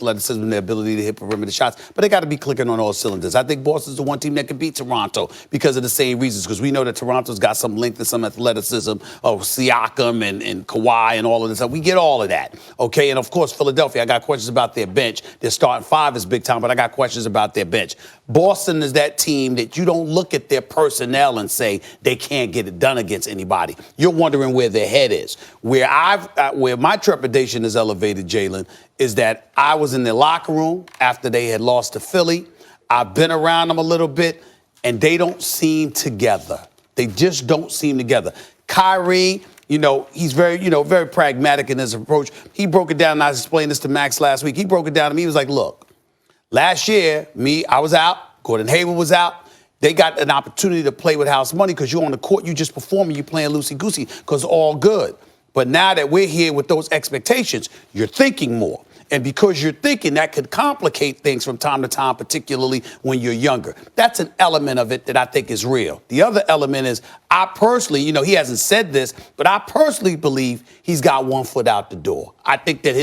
athleticism, their ability to hit perimeter shots, but they got to be clicking on all cylinders. I think Boston's the one team that can beat Toronto because of the same reasons, because we know that Toronto's got some length and some athleticism of Siakam and Kawhi and all of this stuff. We get all of that, okay? And, of course, Philadelphia, I got questions about their bench. Their starting five is big time, but I got questions about their bench. Boston is that team that you don't look at their personnel and say they can't get it done against anybody. You're wondering where their head is. Where my trepidation is elevated, Jalen, is that I was in their locker room after they had lost to Philly. I've been around them a little bit, and they don't seem together. They just don't seem together. Kyrie, he's very pragmatic in his approach. He broke it down, and I explained this to Max last week. He broke it down to me. He was like, look, last year, I was out. Gordon Hayward was out. They got an opportunity to play with house money because you're on the court, you just performing, you playing loosey-goosey because all good. But now that we're here with those expectations, you're thinking more. And because you're thinking, that could complicate things from time to time, particularly when you're younger. That's an element of it that I think is real. The other element is I personally, he hasn't said this, but I personally believe he's got one foot out the door. I think that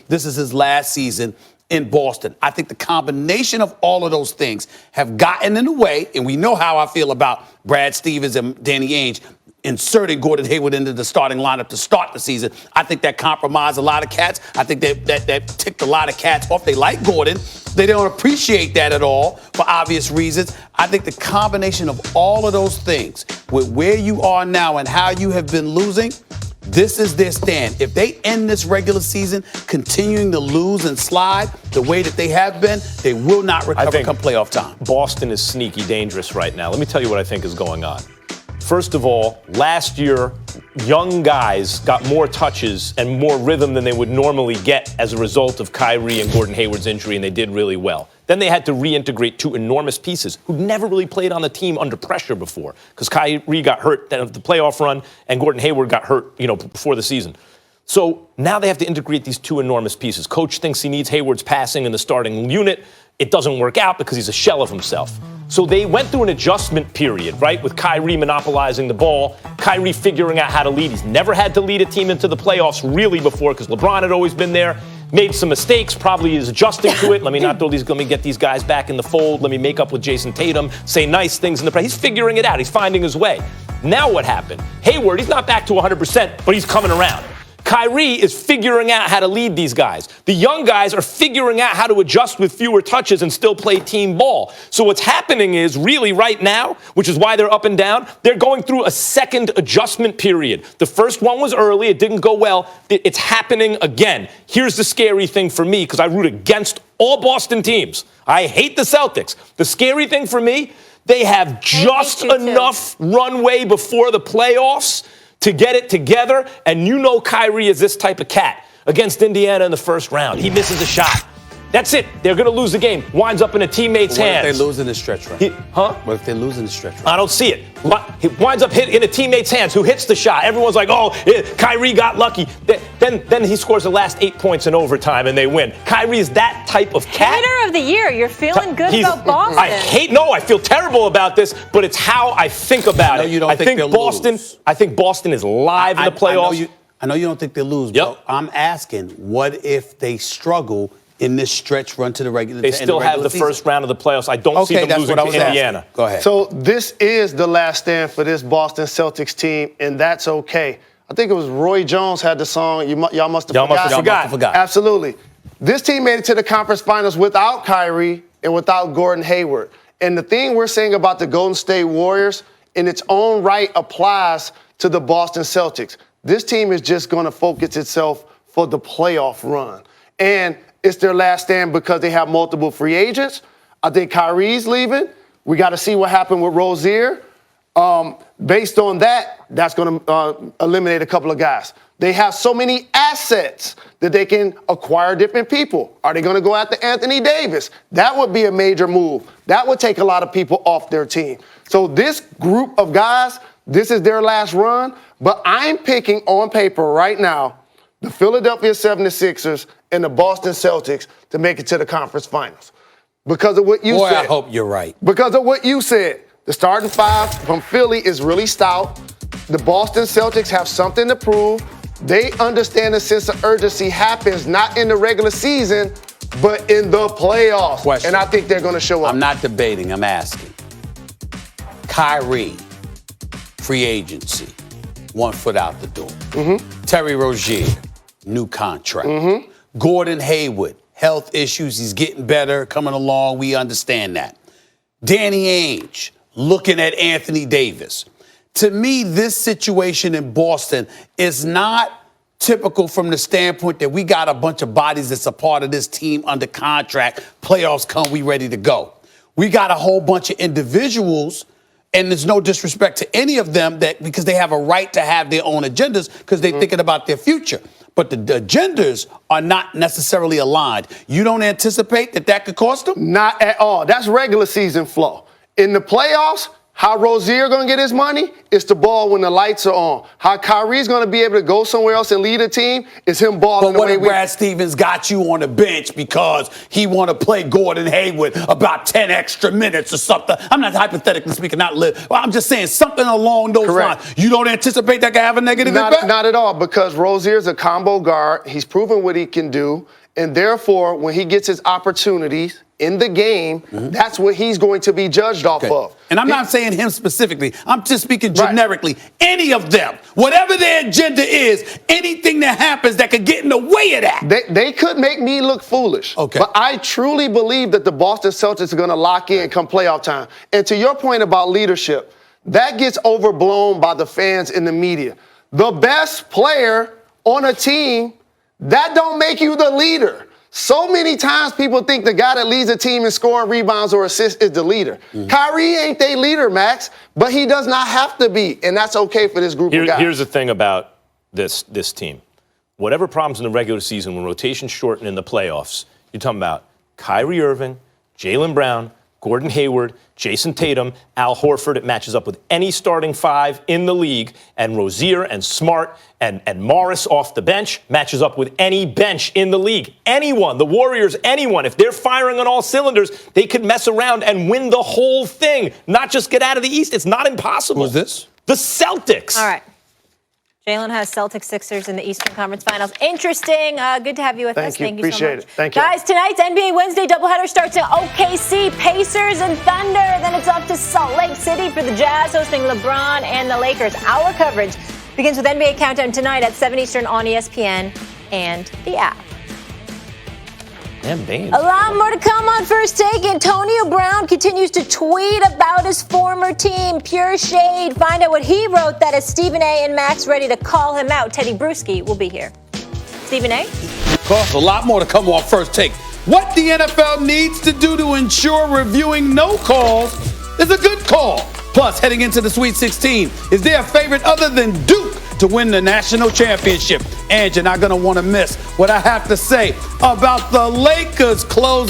this is his last season in Boston. I think the combination of all of those things have gotten in the way, and we know how I feel about Brad Stevens and Danny Ainge inserting Gordon Hayward into the starting lineup to start the season. I think that compromised a lot of cats. I think that ticked a lot of cats off. They like Gordon. They don't appreciate that at all for obvious reasons. I think the combination of all of those things with where you are now and how you have been losing, this is their stand. If they end this regular season continuing to lose and slide the way that they have been, they will not recover come playoff time. Boston is sneaky dangerous right now. Let me tell you what I think is going on. First of all, last year, young guys got more touches and more rhythm than they would normally get as a result of Kyrie and Gordon Hayward's injury, and they did really well. Then they had to reintegrate two enormous pieces who'd never really played on the team under pressure before, because Kyrie got hurt at the playoff run and Gordon Hayward got hurt, before the season. So now they have to integrate these two enormous pieces. Coach thinks he needs Hayward's passing in the starting unit. It doesn't work out because he's a shell of himself. So they went through an adjustment period, right, with Kyrie monopolizing the ball, Kyrie figuring out how to lead. He's never had to lead a team into the playoffs really before because LeBron had always been there, made some mistakes, probably is adjusting to it. Let me get these guys back in the fold. Let me make up with Jason Tatum, say nice things in the press. He's figuring it out. He's finding his way. Now what happened? Hayward, he's not back to 100%, but he's coming around. Kyrie is figuring out how to lead these guys. The young guys are figuring out how to adjust with fewer touches and still play team ball. So what's happening is really right now, which is why they're up and down, they're going through a second adjustment period. The first one was early. It didn't go well. It's happening again. Here's the scary thing for me, because I root against all Boston teams. I hate the Celtics. The scary thing for me, they have just enough runway before the playoffs to get it together, and Kyrie is this type of cat. Against Indiana in the first round, he misses a shot. That's it. They're going to lose the game. Winds up in a teammate's hands. What if they lose in the stretch run? What if they lose in the stretch run? I don't see it. He winds up in a teammate's hands who hits the shot. Everyone's like, Kyrie got lucky. Then he scores the last 8 points in overtime and they win. Kyrie is that type of cat. Hater of the year. You're feeling good about Boston. I feel terrible about this, but it's how I think about it. I think Boston is live in the playoffs. I know you don't think they'll lose, but I'm asking, what if they struggle in this stretch run to the regular season? They still have the first round of the playoffs. I don't see them losing to Indiana. Asking. Go ahead. So this is the last stand for this Boston Celtics team, and that's okay. I think it was Roy Jones had the song. Y'all must have forgot. Absolutely. This team made it to the conference finals without Kyrie and without Gordon Hayward. And the thing we're saying about the Golden State Warriors in its own right applies to the Boston Celtics. This team is just going to focus itself for the playoff run. And it's their last stand because they have multiple free agents. I think Kyrie's leaving. We got to see what happened with Rozier. Based on that, that's going to eliminate a couple of guys. They have so many assets that they can acquire different people. Are they going to go after Anthony Davis? That would be a major move. That would take a lot of people off their team. So this group of guys, this is their last run. But I'm picking on paper right now the Philadelphia 76ers and the Boston Celtics to make it to the conference finals. Because of what you said. I hope you're right. Because of what you said. The starting five from Philly is really stout. The Boston Celtics have something to prove. They understand the sense of urgency happens not in the regular season, but in the playoffs. Question. And I think they're going to show up. I'm not debating, I'm asking. Kyrie, free agency, 1 foot out the door. Terry Rozier, new contract. Gordon Hayward, health issues, he's getting better, coming along, we understand that. Danny Ainge, looking at Anthony Davis. To me, this situation in Boston is not typical from the standpoint that we got a bunch of bodies that's a part of this team under contract. Playoffs come, we ready to go. We got a whole bunch of individuals, and there's no disrespect to any of them that because they have a right to have their own agendas because they're thinking about their future. But the agendas are not necessarily aligned. You don't anticipate that could cost them? Not at all. That's regular season flow. In the playoffs, how Rozier going to get his money is the ball when the lights are on. How Kyrie's going to be able to go somewhere else and lead a team is him balling. But what if Brad Stevens got you on the bench because he want to play Gordon Hayward about 10 extra minutes or something? I'm not hypothetically speaking, not live. Well, I'm just saying something along those lines. You don't anticipate that could have a negative impact? Not at all, because Rozier's a combo guard. He's proven what he can do. And therefore, when he gets his opportunities in the game, that's what he's going to be judged off of. And I'm not saying him specifically. I'm just speaking generically. Any of them, whatever their agenda is, anything that happens that could get in the way of that. They could make me look foolish. Okay. But I truly believe that the Boston Celtics are going to lock in come playoff time. And to your point about leadership, that gets overblown by the fans in the media. The best player on a team, that don't make you the leader. So many times people think the guy that leads a team in scoring, rebounds, or assists is the leader. Kyrie ain't their leader, Max, but he does not have to be, and that's okay for this group of guys. Here's the thing about this team. Whatever problems in the regular season, when rotations shorten in the playoffs, you're talking about Kyrie Irving, Jalen Brown, Gordon Hayward, Jason Tatum, Al Horford. It matches up with any starting 5 in the league. And Rozier and Smart and Morris off the bench matches up with any bench in the league. Anyone, the Warriors, anyone. If they're firing on all cylinders, they could mess around and win the whole thing. Not just get out of the East. It's not impossible. Who's this? The Celtics. All right. Jalen has Celtics Sixers in the Eastern Conference Finals. Interesting. Good to have you with us. Thank you. Appreciate so much. Thank you. Guys, tonight's NBA Wednesday doubleheader starts in OKC, Pacers and Thunder. Then it's up to Salt Lake City for the Jazz hosting LeBron and the Lakers. Our coverage begins with NBA Countdown tonight at 7 Eastern on ESPN and the app. Damn, Bane. A lot more to come on First Take. Antonio Brown continues to tweet about his former team. Pure shade. Find out what he wrote that has Stephen A. and Max ready to call him out. Teddy Bruschi will be here. Stephen A.? A lot more to come on First Take. What the NFL needs to do to ensure reviewing no calls is a good call. Plus, heading into the Sweet 16, is there a favorite other than Duke to win the national championship? And you're not going to want to miss what I have to say about the Lakers closing